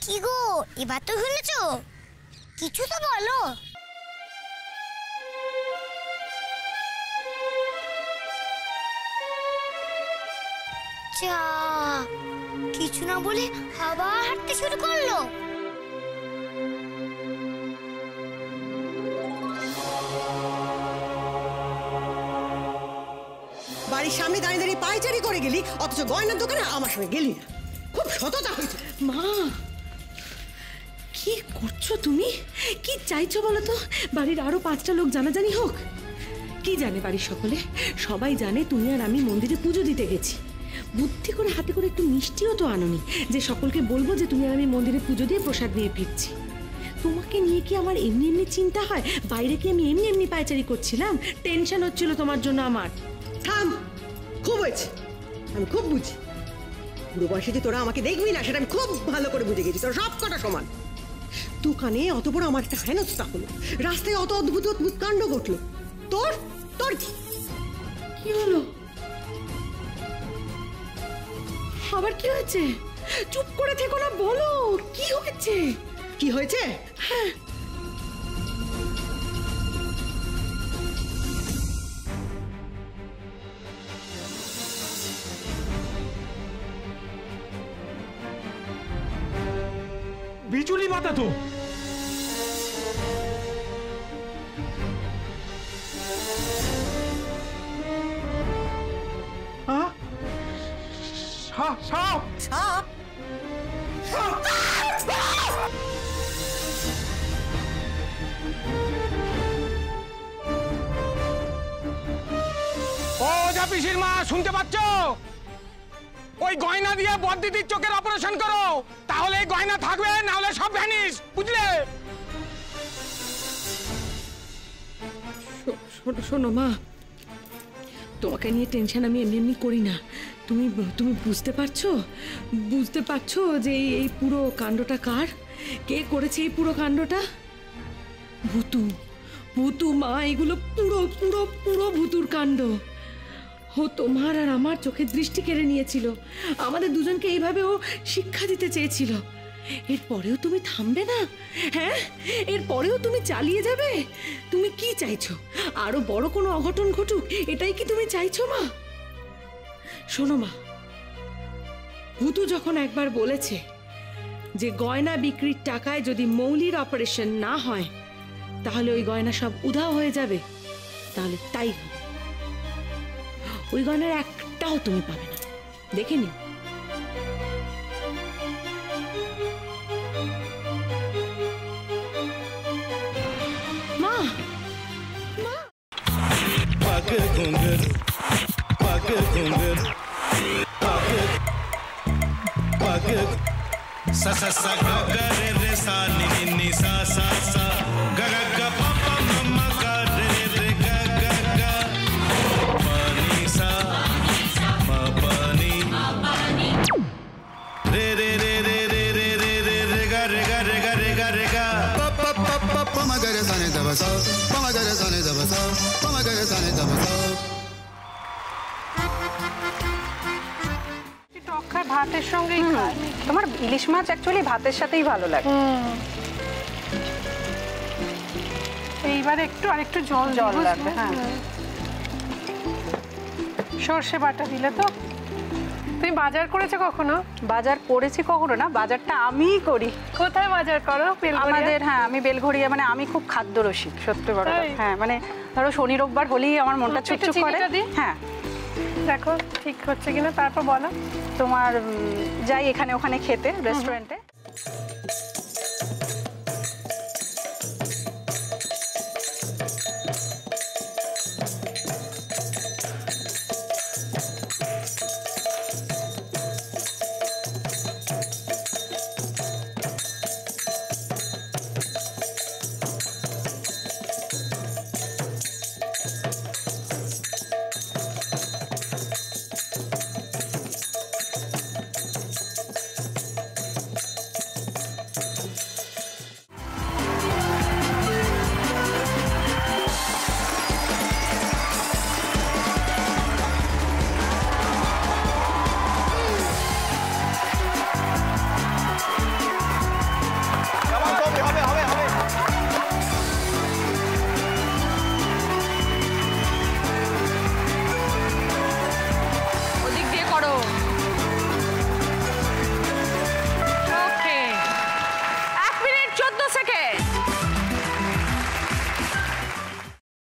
কি গো, এবার তো শুনেছো? কিছু তো বলো। কিছু না বলে আবার হাঁটতে শুরু করলো। বাড়ির সামনে দাঁড়িয়ে দাঁড়িয়ে পায়চারি করে গেলি, অথচ গয়নার দোকানে আমার সঙ্গে গেলি না। খুব সততা হয়েছে। মা, কি করছো তুমি? কি চাইছো বলো তো? বাড়ির আরো 5টা লোক জানাজানি হোক? কি জানে বাড়ির সকলে? সবাই জানে তুমি আর আমি মন্দিরে পুজো দিতে গেছি। বুদ্ধি করে হাতে করে একটু মিষ্টিও তো আনোনি যে সকলকে বলবো যে তুমি আর আমি মন্দিরে পুজো দিয়ে প্রসাদ নিয়ে ফিরছি। তোমাকে নিয়ে কি আমার এমনি এমনি চিন্তা হয়? বাইরে কি আমি এমনি এমনি পায়চারি করছিলাম? টেনশন হচ্ছিল তোমার জন্য আমার। থাম, খুব হয়েছে। আমি খুব বুঝি। বুড়ো বয়সে যে তোরা আমাকে দেখবি না সেটা আমি খুব ভালো করে বুঝে গেছি। তোরা সব কটা সমান। দোকানে অত বড় আমার একটা হেনস্থা হলো, রাস্তায় অত অদ্ভুত অদ্ভুত কাণ্ড ঘটলো। তোর তোর কি হলো? আবার কি হয়েছে? চুপ করে থেকো না, বলো কি হয়েছে? কি হয়েছে? হ্যাঁ, বিজুলি মাতা তো। সাপ সাপ? ও যা পিসির মা, শুনতে পাচ্ছ? ওই গয়না দিয়ে বড়দিদির চোখের অপারেশন করো, তাহলে এই গয়না থাকবে, না হলে সব ভ্যানিশ, বুঝলে? শোনো মা, তোমাকে নিয়ে টেনশন আমি এমনি এমনি করি না। তুমি তুমি বুঝতে পারছো? বুঝতে পারছো যে এই পুরো কাণ্ডটা কার? কে করেছে এই পুরো কাণ্ডটা? ভূতু। ভূতু মা, এগুলো পুরো পুরো পুরো ভূতুর কাণ্ড। ও তোমার আর আমার চোখের দৃষ্টি কেড়ে নিয়েছিল। আমাদের দুজনকে এইভাবে ও শিক্ষা দিতে চেয়েছিল। এরপরেও তুমি থামবে না? হ্যাঁ, এরপরেও তুমি চালিয়ে যাবে? তুমি কি চাইছো? আরো বড় কোনো অঘটন ঘটুক, এটাই কি তুমি চাইছো মা? শোনো মা, ভূতু যখন একবার বলেছে যে গয়না বিক্রির টাকায় যদি মৌলির অপারেশন না হয় তাহলে ওই গয়না সব উধাও হয়ে যাবে, তাহলে তাই হবে। ওই গয়নার একটাও তুমি পাবে না, দেখে নি। মা, মা, पग घुंघर पग घुंघर पग पग सा सा सा ग ग रे रे सा नि नि नि सा सा सा ग ग ग प प म म ग रे रे ग ग ग प नि सा म प नि रे रे रे रे रे रे रे रे रे ग रे ग रे ग रे ग रे ग प प प प प म ग रे सा नि द ब सा प म ग रे सा नि द ब सा प म ग रे सा नि द ब सा ভাতের সঙ্গেই খায়। তোমার ইলিশ মাছ অ্যাকচুয়ালি ভাতের সাথেই ভালো লাগে। এইবার একটু আরেকটু জল জল লাগবে। হ্যাঁ, সর্ষে বাটা দিলে তো। তুমি বাজার করেছো কখনো? বাজার করেছি কখনো না, বাজারটা আমিই করি। কোথায় বাজার করো? আমাদের, হ্যাঁ, আমি বেলঘড়িয়া, মানে আমি খুব খাদ্য রসিক, সত্যি বড়। হ্যাঁ, মানে ধরো শনি রোববার হলেই আমার মনটা চুপচুপ করে। হ্যাঁ, দেখো ঠিক হচ্ছে কিনা, তারপর বলো। তোমার যাই এখানে ওখানে খেতে, রেস্টুরেন্টে।